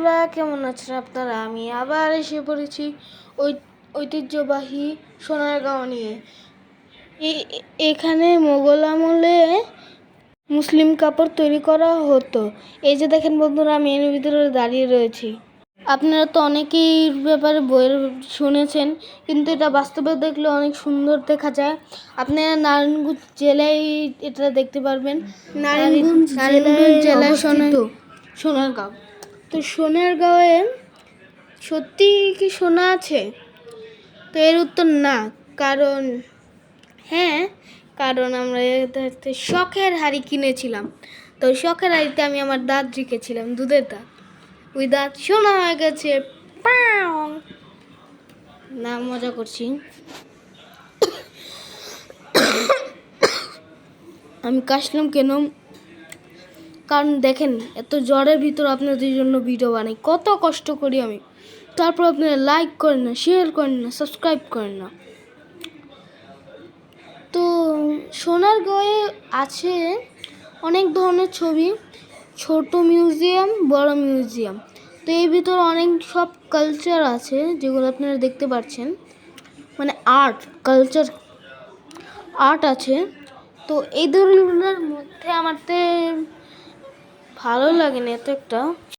বন্ধুরা, কেমন আছেন আপনারা? আমি আবার এসে পড়েছি ঐতিহ্যবাহী সোনারগাঁও নিয়ে। এখানে মোগল আমলে মুসলিম কাপড় তৈরি করা হতো। এই যে দেখেন বন্ধুরা, আমি এর ভিতরে দাঁড়িয়ে রয়েছি। আপনারা তো অনেকেই ব্যাপারে বইয়ের শুনেছেন, কিন্তু এটা বাস্তবে দেখলে অনেক সুন্দর দেখা যায়। আপনারা নারায়ণগঞ্জ জেলায় এটা দেখতে পারবেন। নারায়ণগঞ্জ জেলায় সোনারগাঁও। তো সোনারগাঁওয়ে সত্যি কি সোনা আছে? তো এর উত্তর না, কারণ আমরা শখের হাড়ি কিনেছিলাম। তো শখের হাড়িতে আমি আমার দাঁত রেখেছিলাম, দুধের দাঁত। ওই দাঁত সোনা হয়ে গেছে। না, মজা করছি। আমি কাশলাম কেন? কারণ দেখেন, এত জ্বরের ভিতর আপনাদের জন্য ভিডিও বানাই, কত কষ্ট করি আমি। তারপর আপনারা লাইক করেন না, শেয়ার করেন না, সাবস্ক্রাইব করেন না। তো সোনারগাঁয়ে আছে অনেক ধরনের ছবি, ছোট মিউজিয়াম, বড় মিউজিয়াম। তো এর ভিতরে অনেক সব কালচার আছে, যেগুলো আপনারা দেখতে পাচ্ছেন, মানে আর্ট আছে। তো এই ধরনের মধ্যে আমার ভালো লাগে না এত একটা।